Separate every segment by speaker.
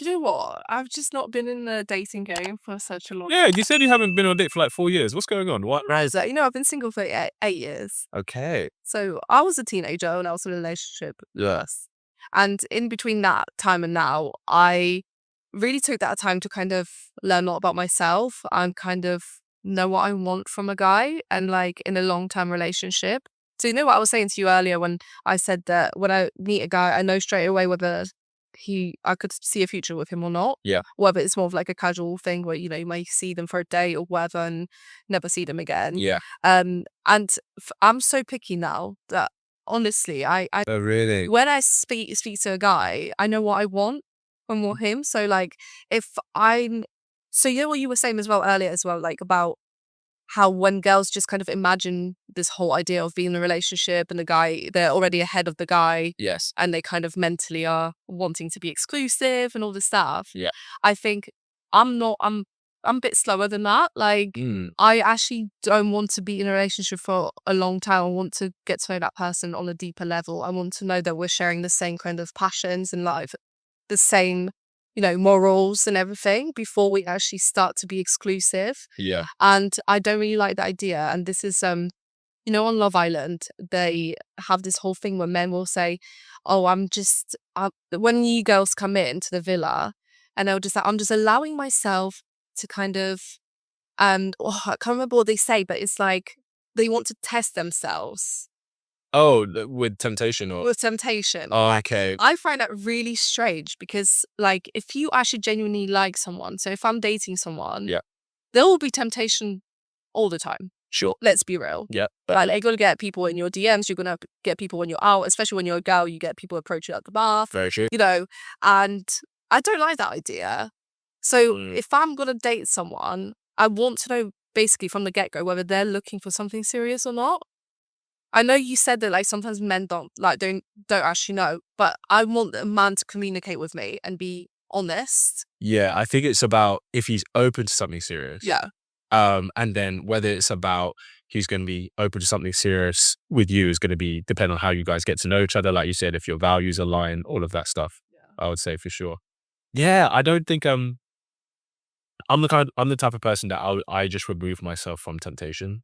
Speaker 1: You know what? I've just not been in the dating game for such a long
Speaker 2: Yeah, you said you haven't been on a date for like 4 years. What's going on? What?
Speaker 1: time. So, I've been single for 8 years.
Speaker 2: Okay.
Speaker 1: So I was a teenager when I was in a relationship with
Speaker 2: Yeah.
Speaker 1: us. And in between that time and now, I really took that time to kind of learn a lot about myself and kind of know what I want from a guy and like in a long-term relationship. So you know what I was saying to you earlier when I said that when I meet a guy, I know straight away whether I could see a future with him or not.
Speaker 2: Yeah.
Speaker 1: Whether it's more of like a casual thing where, you may see them for a day or whatever and never see them again.
Speaker 2: Yeah.
Speaker 1: And I'm so picky now that honestly, I
Speaker 2: Oh, really?
Speaker 1: when I speak to a guy, I know what I want from him. So like, if I'm, so you know what you were saying as well earlier as well, like about how when girls just kind of imagine this whole idea of being in a relationship and the guy, they're already ahead of the guy.
Speaker 2: Yes.
Speaker 1: And they kind of mentally are wanting to be exclusive and all this stuff.
Speaker 2: Yeah.
Speaker 1: I think I'm not, I'm a bit slower than that. Like, I actually don't want to be in a relationship for a long time. I want to get to know that person on a deeper level. I want to know that we're sharing the same kind of passions in life, the same, morals and everything before we actually start to be exclusive.
Speaker 2: Yeah.
Speaker 1: And I don't really like that idea. And this is, on Love Island, they have this whole thing where men will say, oh, when you girls come in to the villa, and they'll just say, I'm just allowing myself to kind of, I can't remember what they say, but it's like they want to test themselves
Speaker 2: Oh, with temptation or?
Speaker 1: with temptation.
Speaker 2: Oh, okay.
Speaker 1: I find that really strange because, like, if you actually genuinely like someone, so if I'm dating someone,
Speaker 2: Yeah.
Speaker 1: there will be temptation all the time.
Speaker 2: Sure.
Speaker 1: Let's be real.
Speaker 2: Yeah.
Speaker 1: Like, you're going to get people in your DMs, you're going to get people when you're out, especially when you're a girl, you get people approach you at the bar,
Speaker 2: Very true.
Speaker 1: and I don't like that idea. So
Speaker 2: Mm.
Speaker 1: if I'm going to date someone, I want to know basically from the get-go whether they're looking for something serious or not. I know you said that like sometimes men don't actually know, but I want a man to communicate with me and be honest.
Speaker 2: Yeah, I think it's about if he's open to something serious.
Speaker 1: Yeah.
Speaker 2: And then whether it's about he's going to be open to something serious with you is going to be depend on how you guys get to know each other. Like you said, if your values align, all of that stuff.
Speaker 1: Yeah.
Speaker 2: I would say for sure. Yeah, I don't think I'm the type of person that I just remove myself from temptation.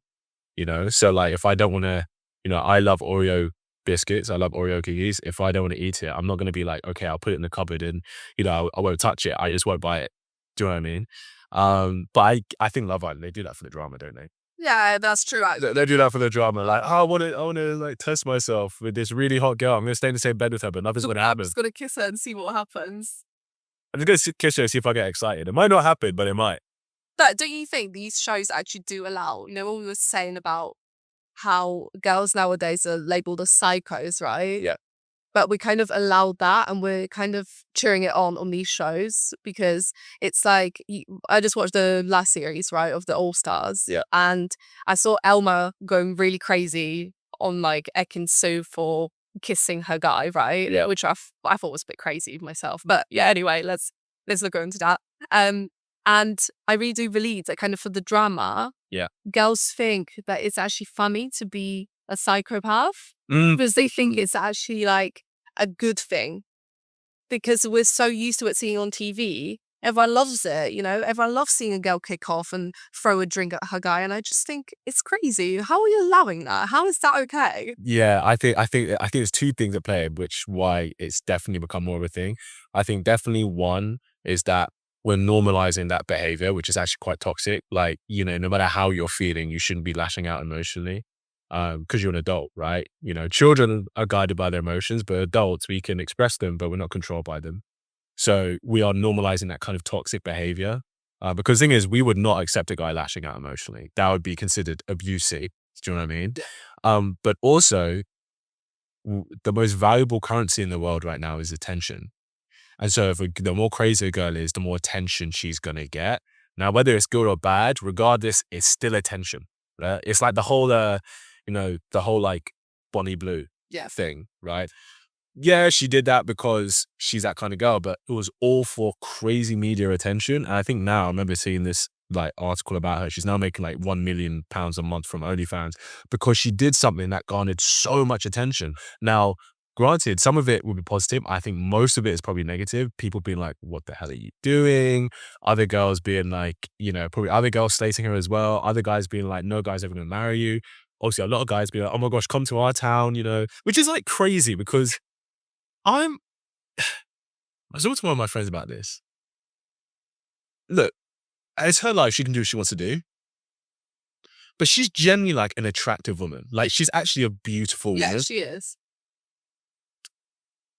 Speaker 2: So like if I don't want to, I love Oreo biscuits, I love Oreo cookies. If I don't want to eat it, I'm not going to be like, okay, I'll put it in the cupboard and I won't touch it. I just won't buy it. Do you know what I mean? But I think Love Island, they do that for the drama, don't they?
Speaker 1: Yeah, that's true.
Speaker 2: They do that for the drama. Like, oh, I want to like test myself with this really hot girl. I'm going to stay in the same bed with her, but nothing's going to
Speaker 1: I'm
Speaker 2: happen.
Speaker 1: just going to kiss her and see what happens.
Speaker 2: I'm just going to kiss her and see if I get excited. It might not happen, but it might.
Speaker 1: But don't you think these shows actually do allow, what we were saying about how girls nowadays are labeled as psychos, right?
Speaker 2: Yeah.
Speaker 1: But we kind of allow that and we're kind of cheering it on these shows because it's like, I just watched the last series, right, of the All Stars.
Speaker 2: Yeah.
Speaker 1: And I saw Elma going really crazy on like Ekin Su for kissing her guy, right?
Speaker 2: Yeah.
Speaker 1: Which I thought was a bit crazy myself. But yeah, anyway, let's not go into that. And I really do believe that kind of for the drama,
Speaker 2: Yeah.
Speaker 1: girls think that it's actually funny to be a psychopath because they think it's actually like a good thing because we're so used to it seeing on TV. Everyone loves it, everyone loves seeing a girl kick off and throw a drink at her guy. And I just think it's crazy. How are you allowing that? How is that okay?
Speaker 2: Yeah, I think there's two things at play, which why it's definitely become more of a thing. I think definitely one is that we're normalizing that behavior, which is actually quite toxic. Like, no matter how you're feeling, you shouldn't be lashing out emotionally because you're an adult, right? Children are guided by their emotions, but adults, we can express them, but we're not controlled by them. So we are normalizing that kind of toxic behavior because the thing is, we would not accept a guy lashing out emotionally. That would be considered abusive. Do you know what I mean?
Speaker 1: Yeah.
Speaker 2: But also, the most valuable currency in the world right now is attention. And so the more crazy a girl is, the more attention she's going to get. Now, whether it's good or bad, regardless, it's still attention. Right? It's like the whole like Bonnie Blue thing, right? Yeah, she did that because she's that kind of girl, but it was all for crazy media attention. And I think now, I remember seeing this like article about her. She's now making like £1 million a month from OnlyFans because she did something that garnered so much attention. Now, granted, some of it will be positive. I think most of it is probably negative. People being like, what the hell are you doing? Other girls being like, probably other girls slating her as well. Other guys being like, no guy's ever going to marry you. Obviously, a lot of guys being like, oh my gosh, come to our town, which is like crazy because I was talking to one of my friends about this. Look, it's her life. She can do what she wants to do. But she's generally like an attractive woman. Like she's actually a beautiful woman.
Speaker 1: Yeah, she is.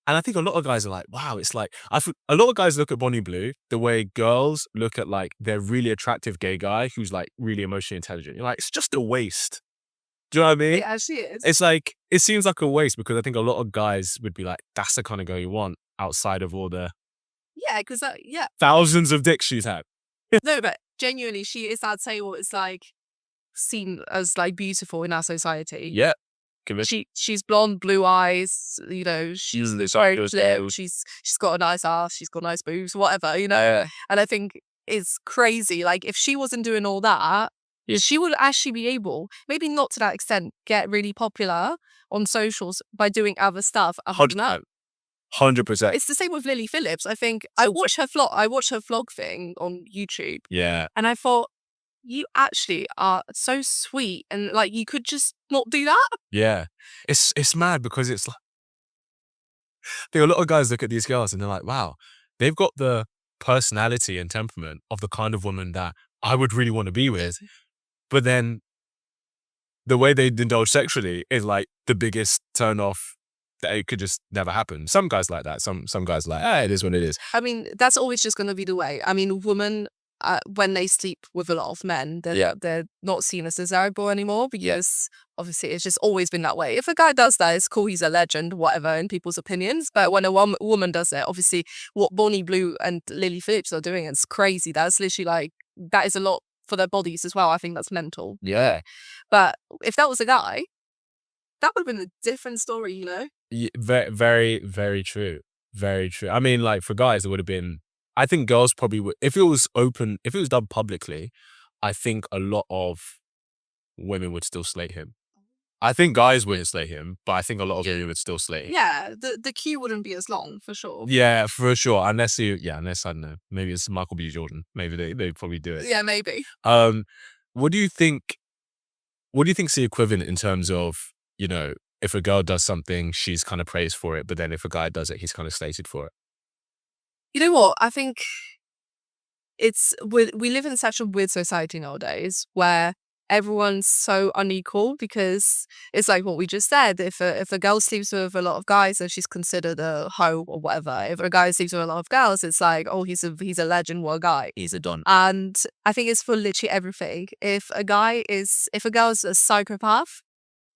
Speaker 2: And I think a lot of guys are like, wow, it's like, a lot of guys look at Bonnie Blue the way girls look at like their really attractive gay guy who's like really emotionally intelligent. You're like, it's just a waste. Do you know what I mean?
Speaker 1: Yeah, she is.
Speaker 2: It's like, it seems like a waste because I think a lot of guys would be like, that's the kind of girl you want outside of all the
Speaker 1: Yeah, because
Speaker 2: thousands of dicks she's had.
Speaker 1: No, but genuinely, she is that table is like seen as like beautiful in our society.
Speaker 2: Yeah.
Speaker 1: She's blonde, blue eyes, she's very clear, she's got a nice ass, she's got nice boobs, whatever,
Speaker 2: Yeah.
Speaker 1: And I think it's crazy. Like if she wasn't doing all that, she would actually be able, maybe not to that extent, get really popular on socials by doing other stuff.
Speaker 2: 100%.
Speaker 1: It's the same with Lily Phillips. I think I watched her vlog thing on YouTube.
Speaker 2: Yeah.
Speaker 1: And I thought, you actually are so sweet and like you could just not do that.
Speaker 2: Yeah. It's mad because it's like, I think a lot of guys look at these girls and they're like, wow, they've got the personality and temperament of the kind of woman that I would really want to be with. But then the way they indulge sexually is like the biggest turn off that it could just never happen. Some guys like that. Some guys are like, it is what it is.
Speaker 1: I mean, that's always just going to be the way. I mean, women, when they sleep with a lot of men, they're not seen as desirable anymore because obviously it's just always been that way. If a guy does that, it's cool, he's a legend, whatever, in people's opinions. But when a woman does it, obviously what Bonnie Blue and Lily Phillips are doing, it's crazy. That's literally like, that is a lot for their bodies as well. I think that's mental.
Speaker 2: Yeah.
Speaker 1: But if that was a guy, that would have been a different story,
Speaker 2: Yeah, very, very, very true. Very true. I mean, like for guys, it would have been, I think girls probably would, if it was done publicly, I think a lot of women would still slate him. I think guys wouldn't slay him, but I think a lot of women would still slay him.
Speaker 1: Yeah, the queue wouldn't be as long, for sure.
Speaker 2: Yeah, for sure. Unless I don't know, maybe it's Michael B. Jordan. Maybe they probably do it.
Speaker 1: Yeah, maybe.
Speaker 2: What do you think's the equivalent in terms of, if a girl does something, she's kind of praised for it, but then if a guy does it, he's kind of slated for it?
Speaker 1: You know what? I think we live in such a weird society nowadays where everyone's so unequal because it's like what we just said. If a girl sleeps with a lot of guys, then she's considered a hoe or whatever. If a guy sleeps with a lot of girls, it's like, oh, he's a legend, what a guy.
Speaker 2: He's a don.
Speaker 1: And I think it's for literally everything. If a girl's a psychopath,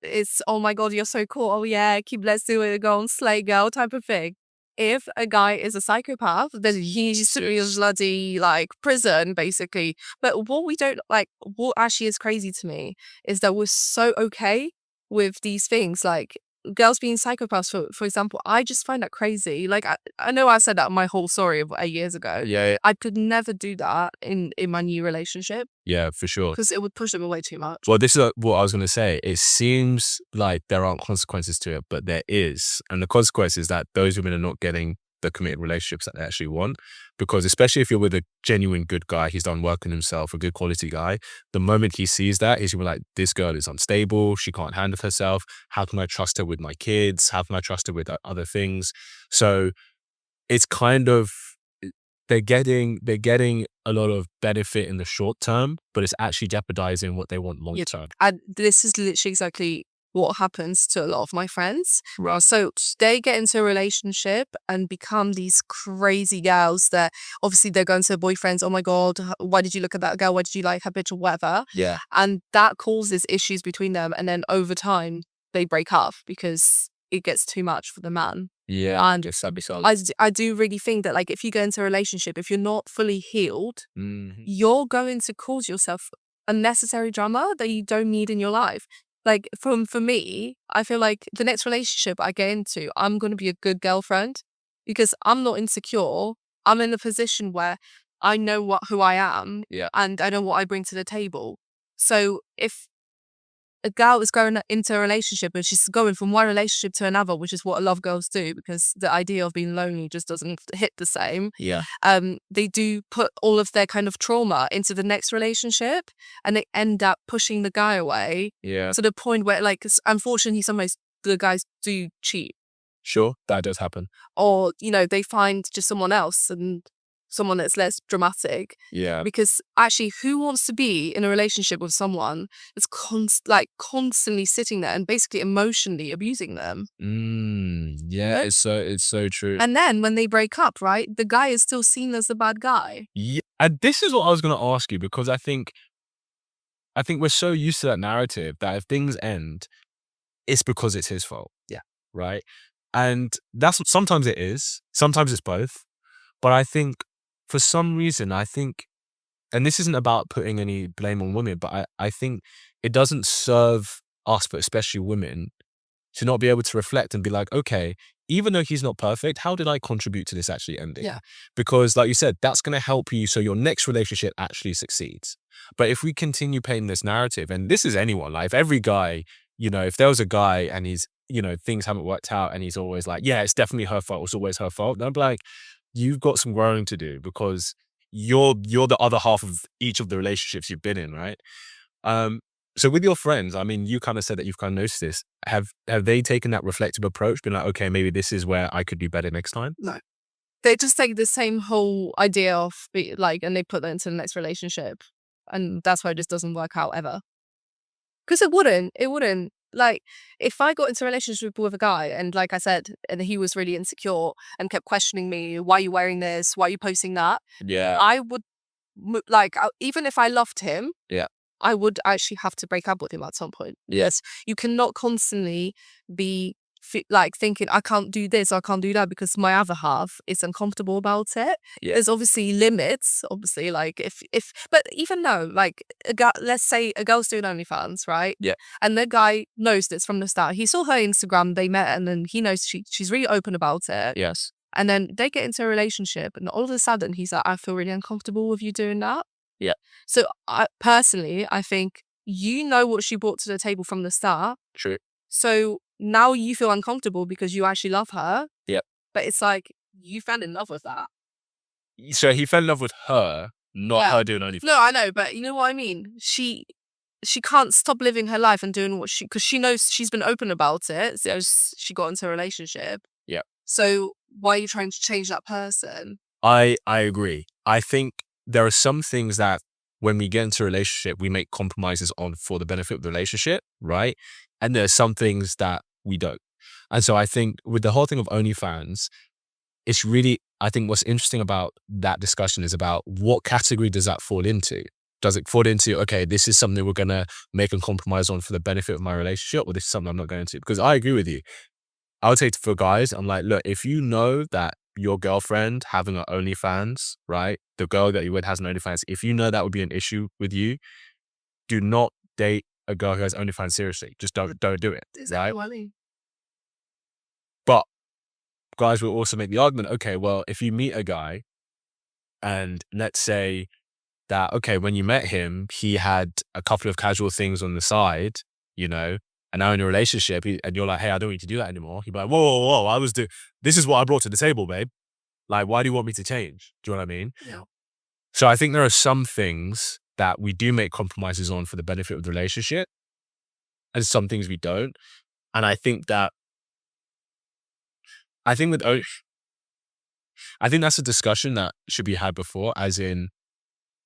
Speaker 1: it's, oh my God, you're so cool. Oh yeah, let's do it, go on, slay girl type of thing. If a guy is a psychopath, then he's bloody like prison, basically. But what actually is crazy to me is that we're so okay with these things. Like girls being psychopaths, for example, I just find that crazy. Like I know I said that my whole story of 8 years ago.
Speaker 2: Yeah.
Speaker 1: I could never do that in my new relationship.
Speaker 2: Yeah, for sure.
Speaker 1: Because it would push them away too much.
Speaker 2: Well, this is what I was going to say. It seems like there aren't consequences to it, but there is. And the consequence is that those women are not getting the committed relationships that they actually want. Because especially if you're with a genuine good guy, he's done work on himself, a good quality guy, the moment he sees that, he's going to be like, this girl is unstable. She can't handle herself. How can I trust her with my kids? How can I trust her with other things? So it's kind of, they're getting a lot of benefit in the short term, but it's actually jeopardizing what they want long term.
Speaker 1: And this is literally exactly what happens to a lot of my friends. Right. So they get into a relationship and become these crazy girls that obviously they're going to their boyfriends. Oh my God, why did you look at that girl? Why did you like her, bitch, or whatever?
Speaker 2: Yeah.
Speaker 1: And that causes issues between them. And then over time, they break up because it gets too much for the man.
Speaker 2: Yeah.
Speaker 1: And I do really think that like if you go into a relationship, if you're not fully healed, you're going to cause yourself unnecessary drama that you don't need in your life. Like for me, I feel like the next relationship I get into, I'm going to be a good girlfriend because I'm not insecure. I'm in a position where I know who I am, and I know what I bring to the table. So if a girl is going into a relationship and she's going from one relationship to another, which is what a lot of girls do because the idea of being lonely just doesn't hit the same.
Speaker 2: Yeah.
Speaker 1: They do put all of their kind of trauma into the next relationship and they end up pushing the guy away
Speaker 2: Yeah.
Speaker 1: to the point where, like, unfortunately, sometimes the guys do cheat.
Speaker 2: Sure. That does happen.
Speaker 1: Or, they find just someone else and someone that's less dramatic.
Speaker 2: Yeah.
Speaker 1: Because actually, who wants to be in a relationship with someone that's constantly sitting there and basically emotionally abusing them?
Speaker 2: Yeah, it's so true.
Speaker 1: And then when they break up, right, the guy is still seen as the bad guy.
Speaker 2: Yeah, and this is what I was gonna ask you because I think we're so used to that narrative that if things end, it's because it's his fault.
Speaker 1: Yeah.
Speaker 2: Right? And that's sometimes it is, sometimes it's both. But I think for some reason, and this isn't about putting any blame on women, but I think it doesn't serve us, but especially women, to not be able to reflect and be like, okay, even though he's not perfect, how did I contribute to this actually ending?
Speaker 1: Yeah.
Speaker 2: Because like you said, that's going to help you so your next relationship actually succeeds. But if we continue painting this narrative, and this is anyone, like if every guy, if there was a guy and he's, things haven't worked out and he's always like, yeah, it's definitely her fault. It's always her fault. Then I'd be like, you've got some growing to do because you're the other half of each of the relationships you've been in, right? So with your friends, I mean, you kind of said that you've kind of noticed this. Have they taken that reflective approach, been like, okay, maybe this is where I could do better next time?
Speaker 1: No. They just take the same whole idea of and they put that into the next relationship. And that's why it just doesn't work out ever. Because it wouldn't. Like, if I got into a relationship with a guy and like I said, and he was really insecure and kept questioning me, why are you wearing this? Why are you posting that?
Speaker 2: Yeah.
Speaker 1: I would, even if I loved him,
Speaker 2: Yeah.
Speaker 1: I would actually have to break up with him at some point. Yes. You cannot constantly be thinking, I can't do this, I can't do that because my other half is uncomfortable about it.
Speaker 2: Yeah.
Speaker 1: There's obviously limits, obviously, like but even though, like, let's say a girl's doing OnlyFans, right?
Speaker 2: Yeah.
Speaker 1: And the guy knows this from the start. He saw her Instagram, they met, and then he knows she's really open about it.
Speaker 2: Yes.
Speaker 1: And then they get into a relationship, and all of a sudden he's like, I feel really uncomfortable with you doing that.
Speaker 2: Yeah.
Speaker 1: So I think you know what she brought to the table from the start.
Speaker 2: True.
Speaker 1: So now you feel uncomfortable because you actually love her.
Speaker 2: Yep.
Speaker 1: But it's like you fell in love with that.
Speaker 2: So he fell in love with her, not her doing OnlyFans.
Speaker 1: No, I know, but you know what I mean? She can't stop living her life and doing because she knows she's been open about it. So she got into a relationship.
Speaker 2: Yeah.
Speaker 1: So why are you trying to change that person?
Speaker 2: I agree. I think there are some things that when we get into a relationship, we make compromises on for the benefit of the relationship, right? And there are some things that we don't. And so I think with the whole thing of OnlyFans, it's really, I think what's interesting about that discussion is about what category does that fall into? Does it fall into, okay, this is something we're going to make a compromise on for the benefit of my relationship, or this is something I'm not going to? Because I agree with you. I would say for guys, I'm like, look, if you know that your girlfriend having an OnlyFans, right? The girl that you with has an OnlyFans. If you know that would be an issue with you, do not date a girl who has OnlyFans seriously. Just don't do it, right? But guys will also make the argument, okay, well, if you meet a guy and let's say that, okay, when you met him, he had a couple of casual things on the side, and now in a relationship, and you're like, hey, I don't need to do that anymore. He'd be like, whoa, this is what I brought to the table, babe. Like, why do you want me to change? Do you know what I mean?
Speaker 1: Yeah.
Speaker 2: So I think there are some things that we do make compromises on for the benefit of the relationship, and some things we don't. And I think that's a discussion that should be had before, as in,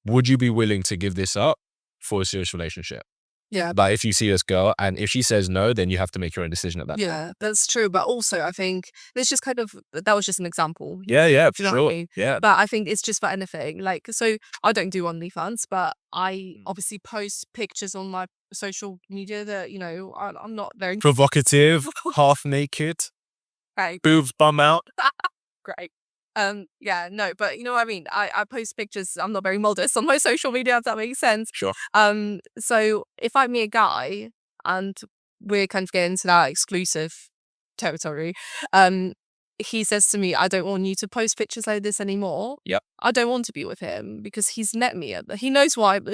Speaker 2: would you be willing to give this up for a serious relationship?
Speaker 1: Yeah.
Speaker 2: But if you see this girl and if she says no, then you have to make your own decision at that.
Speaker 1: Yeah, that's true. But also, I think there's just that was just an example.
Speaker 2: Yeah,
Speaker 1: Do you know
Speaker 2: sure.
Speaker 1: what I mean?
Speaker 2: Yeah.
Speaker 1: But I think it's just for anything. Like, so I don't do OnlyFans, but I obviously post pictures on my social media that, I'm not very
Speaker 2: Provocative, half naked,
Speaker 1: Right.
Speaker 2: boobs bum out.
Speaker 1: Great. Yeah, no, but you know what I mean? I post pictures, I'm not very modest on my social media, if that makes sense.
Speaker 2: Sure.
Speaker 1: So if I meet a guy and we're kind of getting into that exclusive territory, he says to me, I don't want you to post pictures like this anymore.
Speaker 2: Yep.
Speaker 1: I don't want to be with him because he's met me. He knows what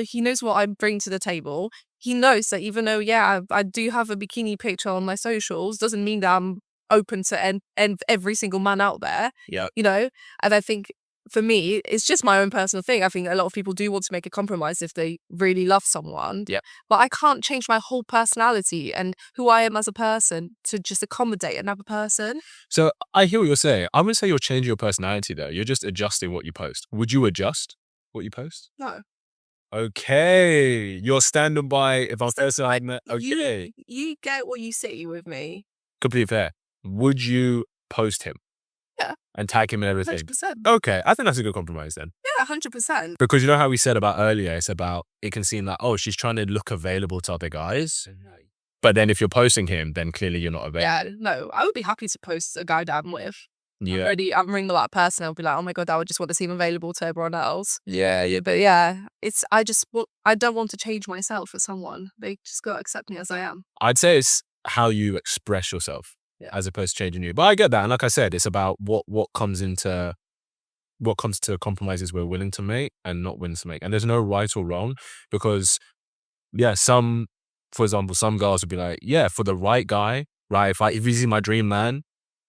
Speaker 1: I bring to the table. he knows that even though, yeah, I do have a bikini picture on my socials, doesn't mean that I'm open to and every single man out there,
Speaker 2: Yeah.
Speaker 1: you know? And I think for me, it's just my own personal thing. I think a lot of people do want to make a compromise if they really love someone.
Speaker 2: Yeah.
Speaker 1: But I can't change my whole personality and who I am as a person to just accommodate another person.
Speaker 2: So I hear what you're saying. I wouldn't say you're changing your personality though. You're just adjusting what you post. Would you adjust what you post?
Speaker 1: No.
Speaker 2: Okay. You're standing by if I'm personalizing it. Okay.
Speaker 1: You get what you see with me.
Speaker 2: Completely fair. Would you post him?
Speaker 1: Yeah.
Speaker 2: And tag him and everything?
Speaker 1: 100%.
Speaker 2: Okay. I think that's a good compromise then.
Speaker 1: Yeah, 100%.
Speaker 2: Because you know how we said about earlier, it's about, it can seem like, oh, she's trying to look available to other guys. But then if you're posting him, then clearly you're not available.
Speaker 1: Yeah, no, I would be happy to post a guy that I'm with.
Speaker 2: Yeah.
Speaker 1: I'm ring the right person. I'll be like, oh my God, I would just want to see him available to everyone else.
Speaker 2: Yeah.
Speaker 1: But yeah, I don't want to change myself for someone. They just got to accept me as I am.
Speaker 2: I'd say it's how you express yourself as opposed to changing you. But I get that. And like I said, it's about what comes to compromises we're willing to make and not willing to make. And there's no right or wrong because, yeah, for example, some girls would be like, yeah, for the right guy, right? If he's my dream man,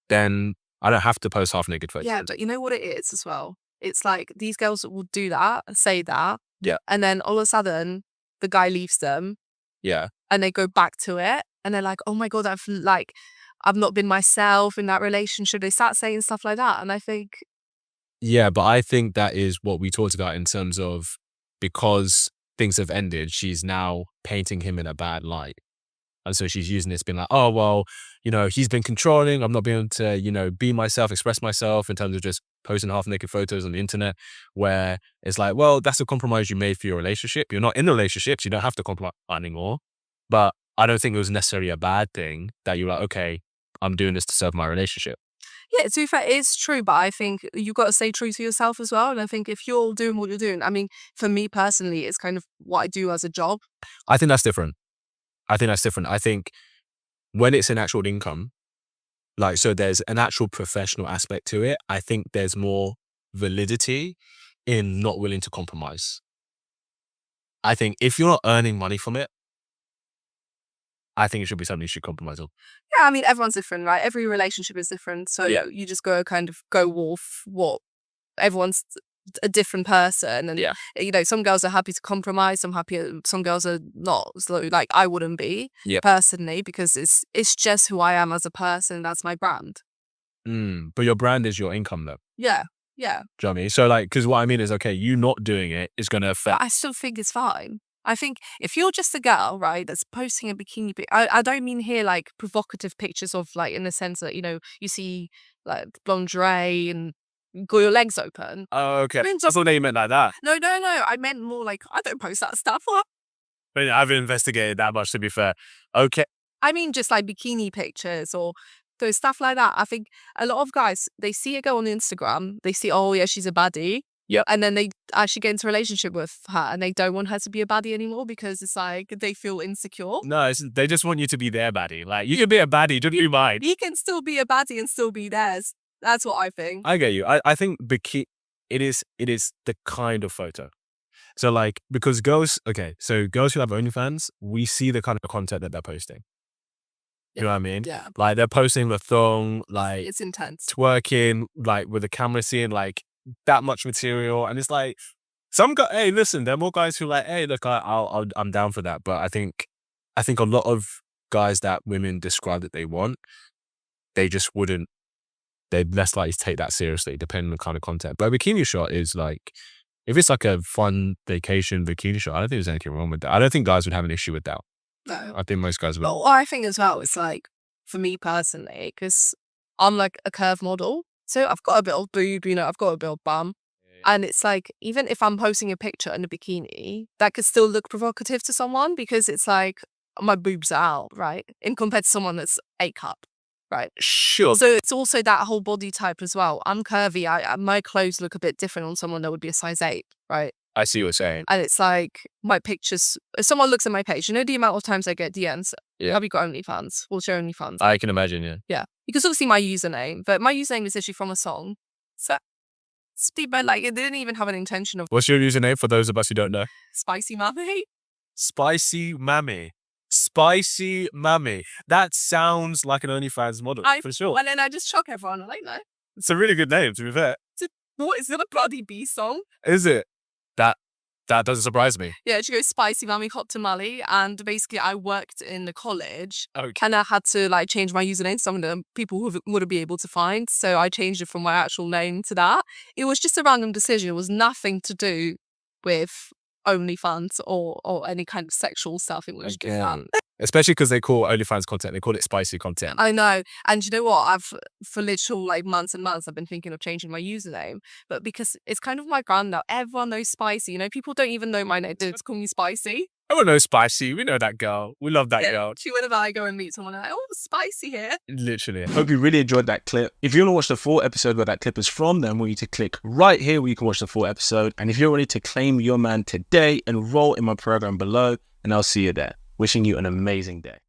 Speaker 2: then I don't have to post half naked photos.
Speaker 1: Yeah, but you know what it is as well? It's like these girls will do that, say that.
Speaker 2: Yeah.
Speaker 1: And then all of a sudden, the guy leaves them.
Speaker 2: Yeah.
Speaker 1: And they go back to it. And they're like, oh my God, I've not been myself in that relationship. They start saying stuff like that. And I think,
Speaker 2: yeah, but I think that is what we talked about in terms of because things have ended, she's now painting him in a bad light. And so she's using this being like, oh, well, he's been controlling. I'm not being able to, be myself, express myself in terms of just posting half naked photos on the internet where it's like, well, that's a compromise you made for your relationship. You're not in the relationship, so you don't have to compromise anymore. But I don't think it was necessarily a bad thing that you're like, okay, I'm doing this to serve my relationship.
Speaker 1: yeah, to be fair, it is true, but I think you've got to stay true to yourself as well. And I think if you're doing what you're doing, I mean, for me personally, it's kind of what I do as a job.
Speaker 2: I think that's different. I think when it's an actual income, so there's an actual professional aspect to it. I think there's more validity in not willing to compromise. I think if you're not earning money from it, I think it should be something you should compromise on.
Speaker 1: Yeah, I mean, everyone's different, right? Every relationship is different. So
Speaker 2: Yeah.
Speaker 1: you just go off what everyone's a different person. And,
Speaker 2: Yeah.
Speaker 1: Some girls are happy to compromise. Some girls are not. So I wouldn't be personally because it's just who I am as a person. That's my brand.
Speaker 2: But your brand is your income though.
Speaker 1: Yeah. Yeah.
Speaker 2: Do you know what I mean? So because what I mean is, okay, you not doing it is going to affect.
Speaker 1: But I still think it's fine. I think if you're just a girl, right, that's posting a bikini, I don't mean here like provocative pictures of in the sense that, you see like lingerie and you got your legs open.
Speaker 2: Oh, okay. I thought you meant like that.
Speaker 1: No. I meant more like, I don't post that stuff.
Speaker 2: But I haven't investigated that much, to be fair. Okay.
Speaker 1: I mean, just like bikini pictures or those stuff like that. I think a lot of guys, they see a girl on Instagram, they see, oh yeah, she's a baddie.
Speaker 2: Yeah.
Speaker 1: And then they actually get into a relationship with her and they don't want her to be a baddie anymore because it's like they feel insecure.
Speaker 2: No, they just want you to be their baddie. Like, you can be a baddie, don't be mine.
Speaker 1: You can still be a baddie and still be theirs. That's what I think.
Speaker 2: I get you. I think it is the kind of photo. So because girls who have OnlyFans, we see the kind of content that they're posting. You know what I mean?
Speaker 1: Yeah.
Speaker 2: Like they're posting the thong, like
Speaker 1: it's intense.
Speaker 2: Twerking, like with the camera seeing like that much material. And it's like hey, listen, there are more guys who like, hey, look, I'm down for that. But I think a lot of guys that women describe that they want, they just wouldn't, they'd less likely to take that seriously, depending on the kind of content. But a bikini shot is like, if it's like a fun vacation bikini shot, I don't think there's anything wrong with that. I don't think guys would have an issue with that.
Speaker 1: No.
Speaker 2: I think most guys would.
Speaker 1: But what I think as well is like, for me personally, because I'm like a curve model. So I've got a bit of boob, I've got a bit of bum. And it's like, even if I'm posting a picture in a bikini, that could still look provocative to someone because it's like, my boobs are out, right? In compared to someone that's A-cup, right?
Speaker 2: Sure.
Speaker 1: So it's also that whole body type as well. I'm curvy. My clothes look a bit different on someone that would be a size 8, right?
Speaker 2: I see what you're saying.
Speaker 1: And it's like, my pictures, if someone looks at my page, the amount of times I get DMs, have you got OnlyFans? What's your OnlyFans?
Speaker 2: I can imagine, yeah.
Speaker 1: Yeah. You can still see my username, but my username is actually from a song. So, it didn't even have an intention of
Speaker 2: What's your username for those of us who don't know?
Speaker 1: Spicy Mummy.
Speaker 2: Spicy Mammy. Spicy Mammy. That sounds like an OnlyFans model, for sure.
Speaker 1: And then I just shock everyone. I'm like, no.
Speaker 2: It's a really good name, to be fair.
Speaker 1: What is it, a Bloody B song?
Speaker 2: Is it? That doesn't surprise me.
Speaker 1: Yeah, she goes spicy mummy hot tamale, and basically I worked in the college
Speaker 2: Okay.
Speaker 1: and I had to like change my username. Some of the people who wouldn't be able to find, so I changed it from my actual name to that. It was just a random decision. It was nothing to do with OnlyFans or any kind of sexual stuff. It was just that.
Speaker 2: Especially because they call OnlyFans content, they call it spicy content.
Speaker 1: I know. And you know what? For literal like months and months, I've been thinking of changing my username. But because it's kind of my brand now, everyone knows Spicy. You know, people don't even know my name. They just call me Spicy.
Speaker 2: Oh, no, Spicy. We know that girl. We love that girl.
Speaker 1: Whenever I go and meet someone, I'm like, oh, Spicy here.
Speaker 2: Literally.
Speaker 3: Hope you really enjoyed that clip. If you want to watch the full episode where that clip is from, then I want you to click right here where you can watch the full episode. And if you're ready to claim your man today, enroll in my program below, and I'll see you there. Wishing you an amazing day.